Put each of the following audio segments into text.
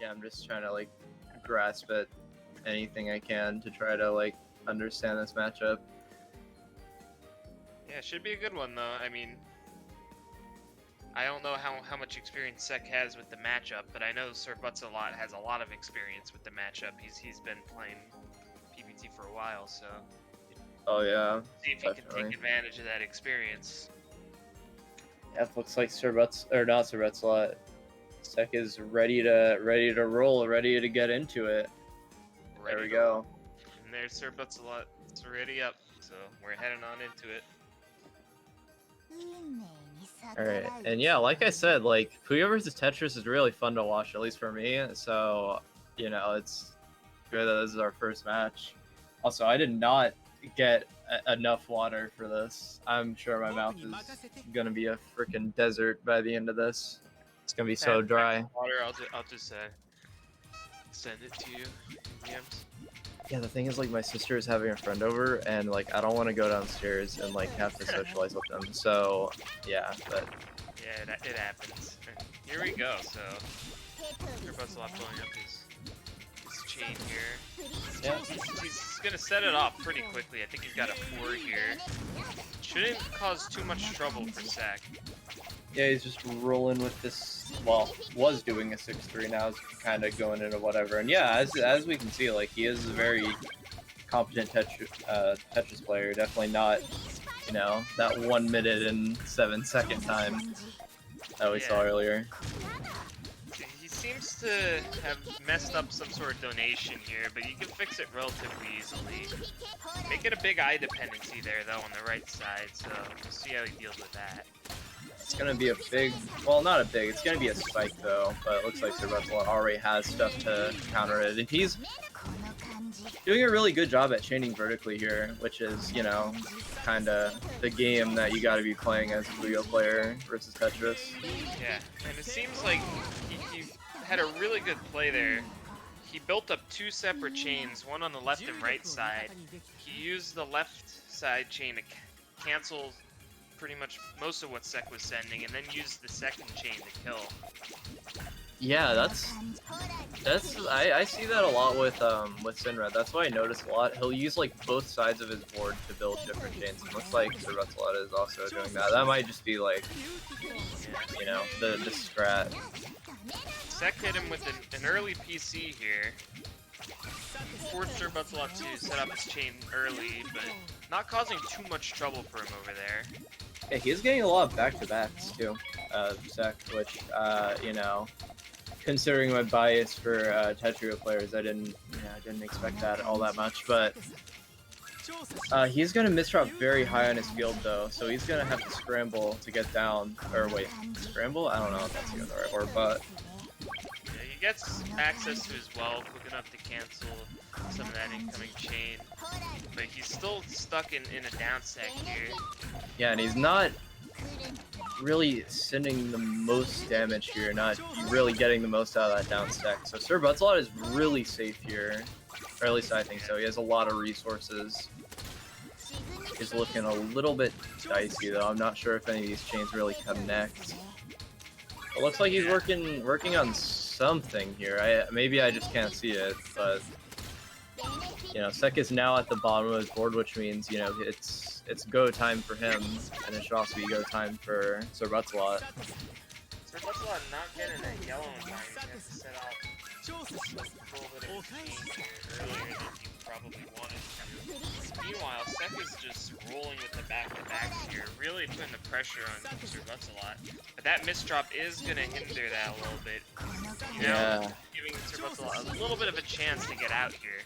yeah, I'm just trying to like grasp at anything I can to try to like understand this matchup. Yeah, it should be a good one though. I mean, I don't know how much experience Sek has with the matchup, but I know SirButtsALot has a lot of experience with the matchup. He's been playing PPT for a while, so Oh yeah, see if he can take advantage of that experience. Yeah, it looks like SirButtsALot. Sek is ready to roll, ready to get into it. There we go. And there's SirButtsALot. It's already up, so we're heading on into it. Alright, and yeah, like I said, like, Puyo vs. Tetris is really fun to watch, at least for me, so, you know, it's good that this is our first match. Also, I did not get enough water for this. I'm sure my mouth is gonna be a freaking desert by the end of this. It's gonna be so dry. Water, I'll just send it to you. DMs. Yeah, the thing is, like, my sister is having a friend over, and, like, I don't want to go downstairs and, like, have to socialize with them, so, yeah, but... Yeah, it happens. And here we go, so... SirButtsALot pulling up his chain here. Yeah. He's gonna set it off pretty quickly. I think he's got a 4 here. Shouldn't cause too much trouble for Sek. Yeah, he's just rolling with this, well, was doing a 6-3, now is kind of going into whatever. And yeah, as we can see, like, he is a very competent Tetris player. Definitely not, you know, that 1 minute and 7 second time that we saw earlier. He seems to have messed up some sort of donation here, but you can fix it relatively easily. Make it a big eye dependency there, though, on the right side, so we'll see how he deals with that. It's gonna be a big, well, not a big, it's gonna be a spike though, but it looks like SirButtsALot already has stuff to counter it, and he's doing a really good job at chaining vertically here, which is, you know, kind of the game that you gotta be playing as a Puyo player versus Tetris. Yeah, and it seems like he had a really good play there. He built up 2 separate chains, one on the left and right side. He used the left side chain to cancel pretty much most of what Sek was sending, and then used the second chain to kill. Yeah, that's I see that a lot with Sinred. That's why I notice a lot. He'll use like both sides of his board to build different chains. It looks like SirButtsALot is also doing that. That might just be like, you know, the strat. Sek hit him with an early PC here. Forced SirButtsALot to set up his chain early, but not causing too much trouble for him over there. Yeah, he's getting a lot of back-to-backs too, Sek, which, you know, considering my bias for Tetrio players, I didn't expect that all that much, but he's gonna misdrop very high on his field though, so he's gonna have to scramble to get down, or wait, scramble? I don't know if that's even the right word, but... Yeah, he gets access to his well, quick enough to cancel some of that incoming chain, but he's still stuck in a down stack here. Yeah, and he's not really sending the most damage here, not really getting the most out of that down stack. So SirButtsALot is really safe here, or at least I think so. He has a lot of resources. He's looking a little bit dicey though. I'm not sure if any of these chains really connect. It looks like he's working on something here. Maybe I just can't see it, but you know, Sek is now at the bottom of his board, which means, you know, it's go time for him, and it should also be go time for SirButtsALot. SirButtsALot not getting that yellow in time. He has to set off a little bit of a change here earlier than he probably wanted to. Meanwhile, Sek is just rolling with the back-to-backs here, really putting the pressure on SirButtsALot. But that misdrop is going to hinder that a little bit. You know, giving SirButtsALot a little bit of a chance to get out here.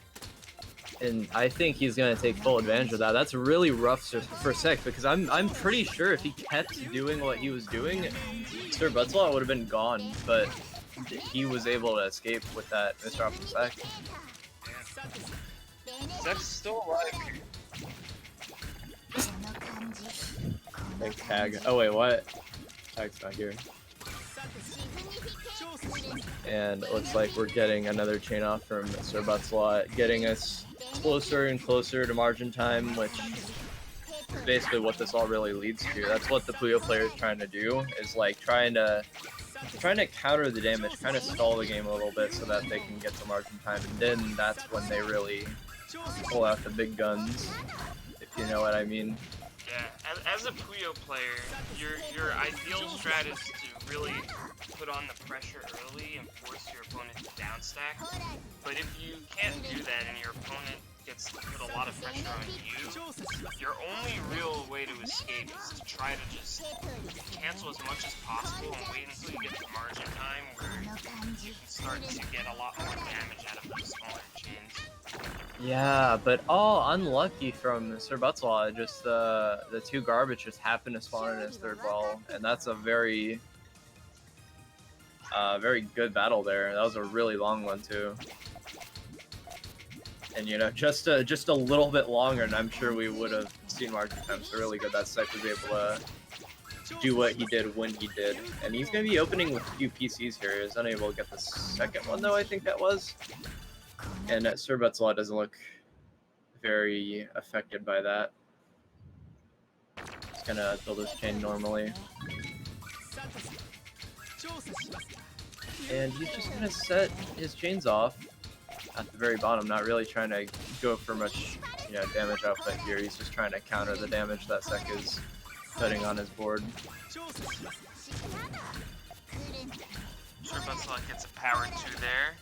And I think he's going to take full advantage of that. That's really rough for Sek, because I'm pretty sure if he kept doing what he was doing, SirButtsALot would have been gone, but he was able to escape with that misdrop from Sek. Sek's still alive. Big tag. Oh wait, what? Tag's not here. And it looks like we're getting another chain off from SirButtsALot, getting us closer and closer to margin time, which is basically what this all really leads to. That's what the Puyo player is trying to do, is like trying to trying to counter the damage, kind of stall the game a little bit so that they can get some margin time, and then that's when they really pull out the big guns, if you know what I mean. Yeah, as a Puyo player, your ideal strat is to really put on the pressure early and force your opponent to downstack. But if you can't do that and your opponent gets to put a lot of pressure on you, your only real way to escape is to try to just cancel as much as possible and wait until you get to margin time where you can start to get a lot more damage out of those smaller chains. Yeah, but unlucky from SirButtsALot. Just the two garbage just happened to spawn in his third ball, and that's a very very good battle there. That was a really long one too. And you know, just a little bit longer, and I'm sure we would have seen margin time. So really good that Sek was able to do what he did when he did. And he's gonna be opening with a few PCs here. He's unable to get the second one though, I think that was. And SirButtsALot doesn't look very affected by that. He's gonna build his chain normally. And he's just gonna set his chains off at the very bottom, not really trying to go for much, you know, damage output here. He's just trying to counter the damage that Sek is putting on his board. SirButtsALot gets a power 2 there,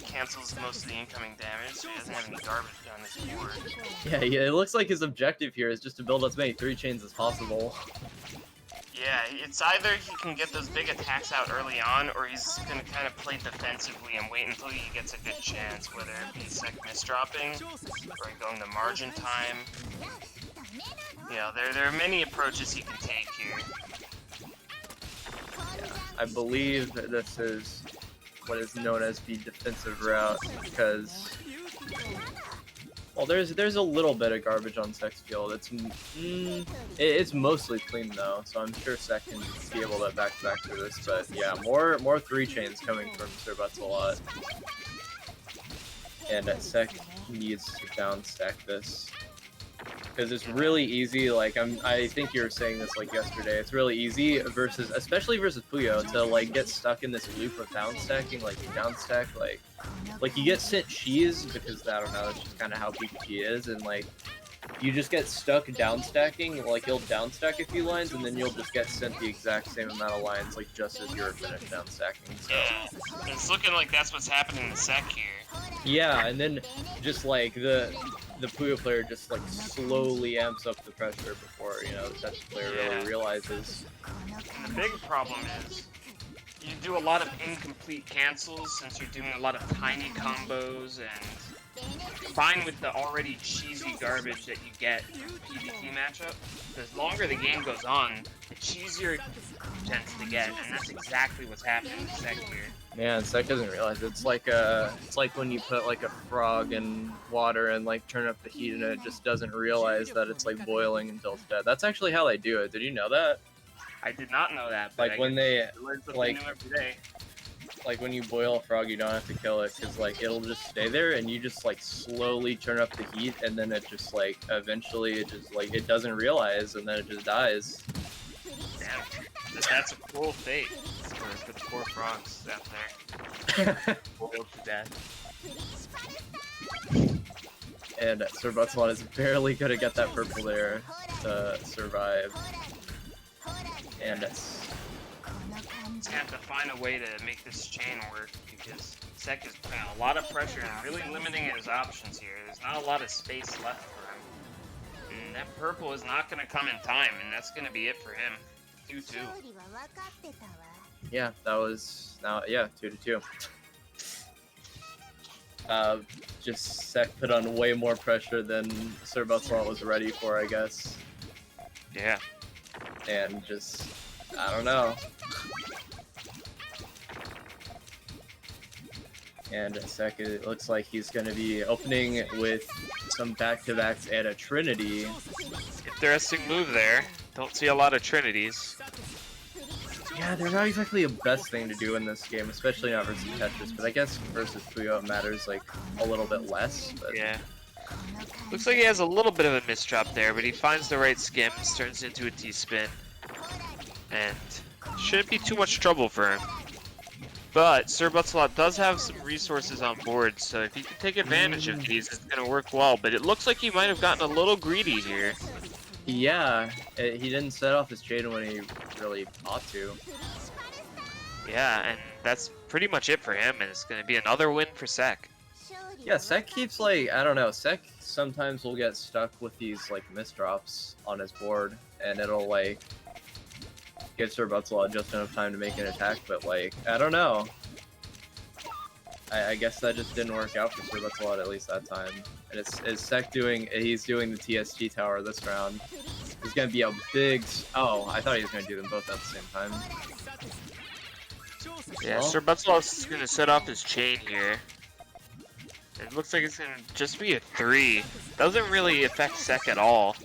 cancels most of the incoming damage, so he doesn't have any garbage on his board. Yeah, it looks like his objective here is just to build as many 3 chains as possible. Yeah, it's either he can get those big attacks out early on, or he's gonna kind of play defensively and wait until he gets a good chance, whether it be Sek misdropping, or going to margin time. Yeah, there are many approaches he can take here. Yeah, I believe that this is what is known as the defensive route, because, well, there's a little bit of garbage on Sek's field. It's mostly clean though, so I'm sure Sek can be able to back through this. But yeah, more 3 chains coming from SirButtsALot, and Sek needs to downstack this. Because it's really easy, like I think you were saying this like yesterday, it's really easy especially versus Puyo, to like get stuck in this loop of downstacking, like you downstack, like you get sent cheese because, I don't know, that's just kind of how PPT is, and like you just get stuck downstacking, like you'll downstack a few lines and then you'll just get sent the exact same amount of lines, like just as you're finished downstacking. So. Yeah, it's looking like that's what's happening to Sek here. Yeah, and then just like the Puyo player just like slowly amps up the pressure before, you know, the Tetris player really realizes. And the big problem is you do a lot of incomplete cancels since you're doing a lot of tiny combos, and combined with the already cheesy garbage that you get in a PvP matchup, the longer the game goes on, the cheesier it tends to get, and that's exactly what's happening to Sek here. Yeah, and Sek doesn't realize it. It's like when you put like a frog in water and like turn up the heat, and it just doesn't realize that it's like boiling until it's dead. That's actually how they do it. Did you know that? I did not know that. But like when they like every day. Like when you boil a frog, you don't have to kill it because like it'll just stay there, and you just like slowly turn up the heat, and then it just like eventually it just like it doesn't realize, and then it just dies. Damn, that's a cruel fate for the poor frogs out there. Boiled to death. And SirButtsALot is barely gonna get that purple there to survive. And it's gonna have to find a way to make this chain work, because Sek is putting a lot of pressure and really limiting his options here. There's not a lot of space left for him. And that purple is not gonna come in time, and that's gonna be it for him. 2-2. Yeah, that was 2-2. Just Sek put on way more pressure than SirButtsALot was ready for, I guess. Yeah. And just, I don't know. And Sek, it looks like he's going to be opening with some back-to-backs and a Trinity. Interesting move there. Don't see a lot of Trinities. Yeah, they're not exactly the best thing to do in this game, especially not versus Tetris, but I guess versus Puyo it matters like a little bit less. But... yeah. Looks like he has a little bit of a misdrop there, but he finds the right skims, turns into a T-spin, and shouldn't be too much trouble for him. But SirButtsALot does have some resources on board, so if he can take advantage of these, it's going to work well. But it looks like he might have gotten a little greedy here. Yeah, he didn't set off his chain when he really ought to. Yeah, and that's pretty much it for him, and it's going to be another win for Sek. Yeah, Sek keeps like, I don't know, Sek sometimes will get stuck with these like misdrops on his board, and it'll like give SirButtsALot just enough time to make an attack, but like, I don't know. I guess that just didn't work out for SirButtsALot at least that time. And it's Sek he's doing the TSG tower this round. It's gonna be a big, oh, I thought he was gonna do them both at the same time. Yeah, Well, SirButtsALot's going to set off his chain here. It looks like it's going to just be a 3. Doesn't really affect Sek at all.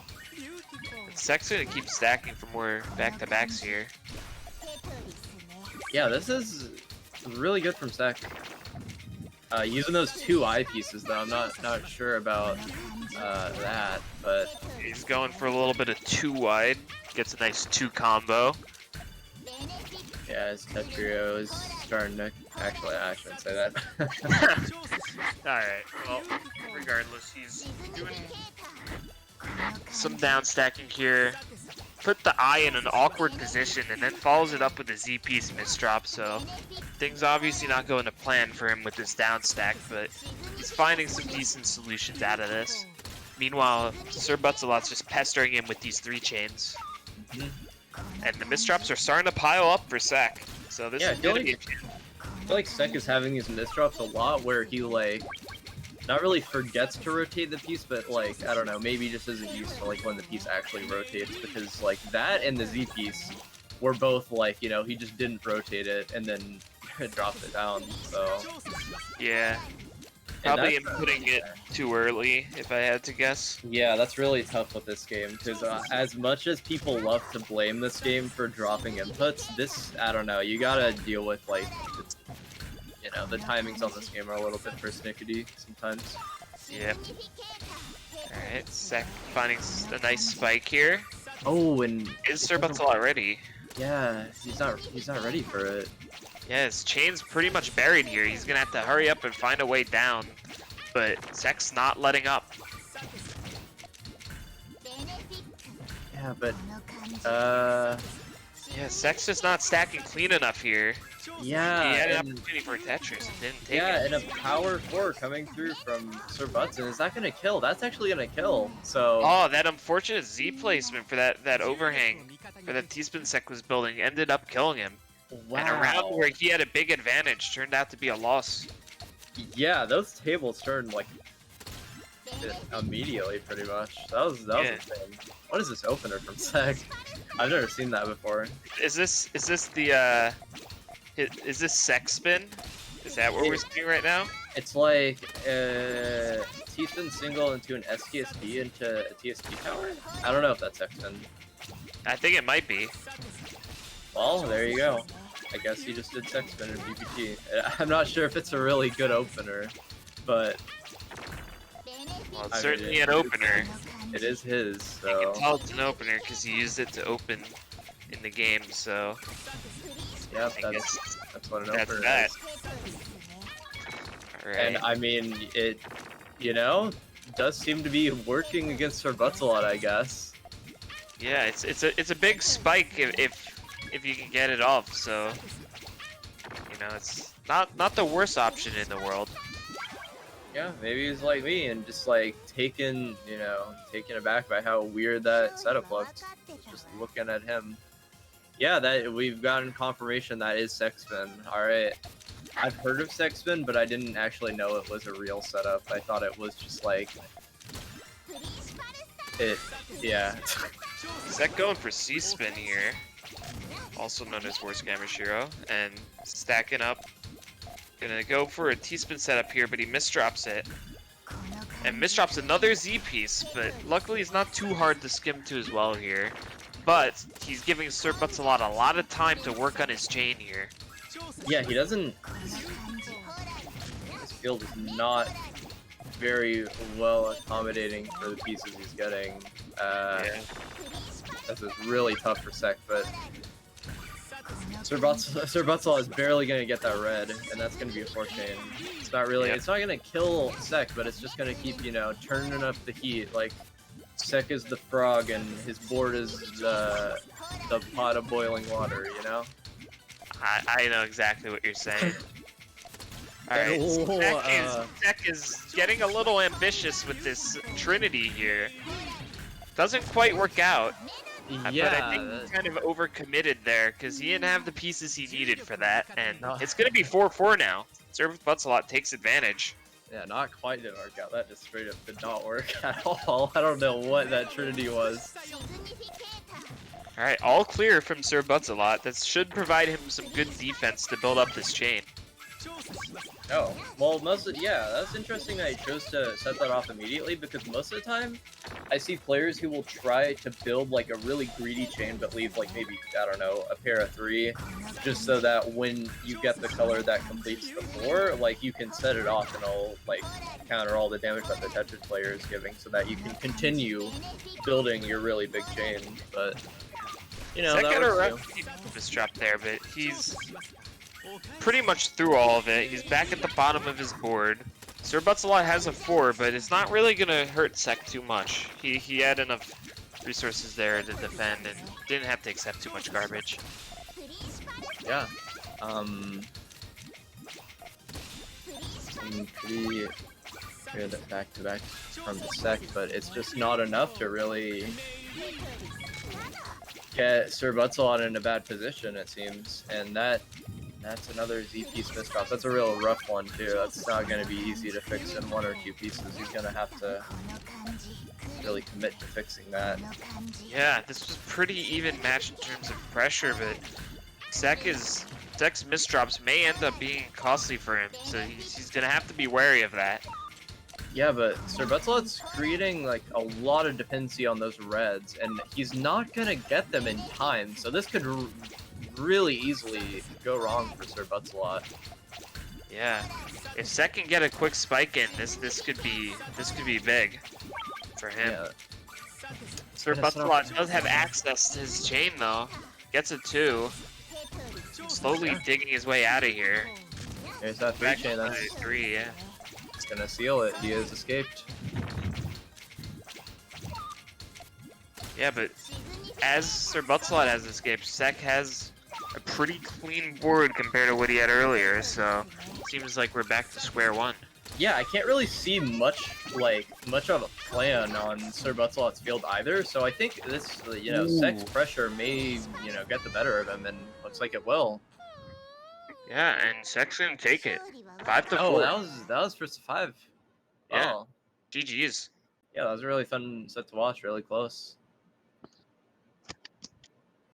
Sek's going to keep stacking for more back-to-backs here. yeah, this is really good from Sek. Using those 2 eyepieces though, I'm not sure about that, but He's going for a little bit of 2 wide. Gets a nice 2 combo. yeah, his Tetrio is starting to. Actually, I shouldn't say that. Alright, well, regardless, he's doing some down stacking here. Put the eye in an awkward position and then follows it up with a Z-piece misdrop, so things obviously not going to plan for him with this down stack, but he's finding some decent solutions out of this. Meanwhile, SirButtsALot's just pestering him with these 3 chains. And the misdrops are starting to pile up for Sek, so this is gonna be. I feel like Sek is having these misdrops a lot where he like not really forgets to rotate the piece, but like I don't know, maybe just isn't used to like when the piece actually rotates, because like that and the Z piece were both like, you know, he just didn't rotate it and then dropped it down. So Yeah. Probably inputting it too early, if I had to guess. yeah, that's really tough with this game, because as much as people love to blame this game for dropping inputs, this, I don't know, you gotta deal with, like, you know, the timings on this game are a little bit persnickety sometimes. Yep. Alright, Sek finding a nice spike here. Oh, and Is SirButtsALot ready? yeah, he's not ready for it. Yeah, his chain's pretty much buried here. He's gonna have to hurry up and find a way down. But Sek's not letting up. Yeah, but yeah, Sek's just not stacking clean enough here. yeah, He had an and, opportunity for a Tetris and didn't take yeah, it. and a power 4 coming through from SirButts, and is that gonna kill? That's actually gonna kill. So Oh, that unfortunate Z placement for that overhang for that T-spin Sek was building ended up killing him. wow. And a round where he had a big advantage turned out to be a loss. Yeah, those tables turned like immediately, pretty much. That was insane. What is this opener from Sek? I've never seen that before. Is this Sek spin? Is that what we're seeing right now? It's like T-spin single into an STSP into a TSP tower. I don't know if that's Sek spin. I think it might be. Well, there you go. I guess he just did Sek spin in PPT. I'm not sure if it's a really good opener, but Well, it's certainly an opener. it is his. You So can tell it's an opener because he used it to open in the game. So yeah, I guess that's what an that's opener that. is. All right. And I mean, it, you know, does seem to be working against SirButtsALot, I guess. Yeah, it's a big spike if you can get it off. So you know, it's not the worst option in the world. Yeah, maybe he's like me and just like taken aback by how weird that setup looked. Just looking at him. Yeah, that we've gotten confirmation that is Sek spin. All right, I've heard of Sek spin, but I didn't actually know it was a real setup. I thought it was just like it. Yeah. Sek going for C-spin here, also known as Worst Gamer Shiro, and stacking up. Gonna go for a T-spin setup here, but he misdrops it. And misdrops another Z piece, but luckily it's not too hard to skim to as well here. But he's giving SirButtsALot a lot of time to work on his chain here. Yeah, he doesn't. His field is not very well accommodating for the pieces he's getting. Yeah. This is really tough for Sek, but SirButtsALot is barely gonna get that red, and that's gonna be a 4-chain. It's not really, it's not gonna kill Sek, but it's just gonna keep, you know, turning up the heat. Like, Sek is the frog, and his board is the pot of boiling water, you know? I know exactly what you're saying. Alright, Sek is getting a little ambitious with this Trinity here. Doesn't quite work out. Yeah, but I think he kind of overcommitted there because he didn't have the pieces he needed for that, and it's going to be 4-4 now. SirButtsALot takes advantage. Yeah, not quite didn't work out. That just straight up did not work at all. I don't know what that Trinity was. Alright, all clear from SirButtsALot. That should provide him some good defense to build up this chain. Oh, well, yeah, that's interesting that he chose to set that off immediately, because most of the time, I see players who will try to build, like, a really greedy chain, but leave, like, maybe, I don't know, a pair of 3, just so that when you get the color that completes the 4, like, you can set it off and it'll, like, counter all the damage that the Tetris player is giving, so that you can continue building your really big chain, but, you know, that works too. This drop there, but he's pretty much through all of it. He's back at the bottom of his board. SirButtsALot has a 4, but it's not really gonna hurt Sek too much. He had enough resources there to defend and didn't have to accept too much garbage. Yeah. Some pretty good back-to-back from the Sek, but it's just not enough to really get SirButtsALot in a bad position, it seems, and that's another Z-piece misdrop. That's a real rough one, too. That's not going to be easy to fix in 1 or 2 pieces. He's going to have to really commit to fixing that. Yeah, this was pretty even match in terms of pressure, but Sek's misdrops may end up being costly for him, so he's going to have to be wary of that. Yeah, but SirButtsALot's creating, like, a lot of dependency on those reds, and he's not going to get them in time, so this could really easily go wrong for SirButtsALot. Yeah, if Sek can get a quick spike in, this could be big for him. Yeah. SirButtsALot does have access to his chain though. Gets a 2. Slowly digging his way out of here. There's that 3 chain. That's 3, yeah. It's gonna seal it. He has escaped. Yeah, but as SirButtsALot has escaped, Sek has a pretty clean board compared to what he had earlier, so it seems like we're back to square one. Yeah, I can't really see much of a plan on SirButtsALot's field either, so I think this, you know, Sek's pressure may, you know, get the better of him, and looks like it will. Yeah, and Sek's gonna take it. 5-4. Oh, that was first to 5. Yeah. Oh. GG's. Yeah, that was a really fun set to watch, really close.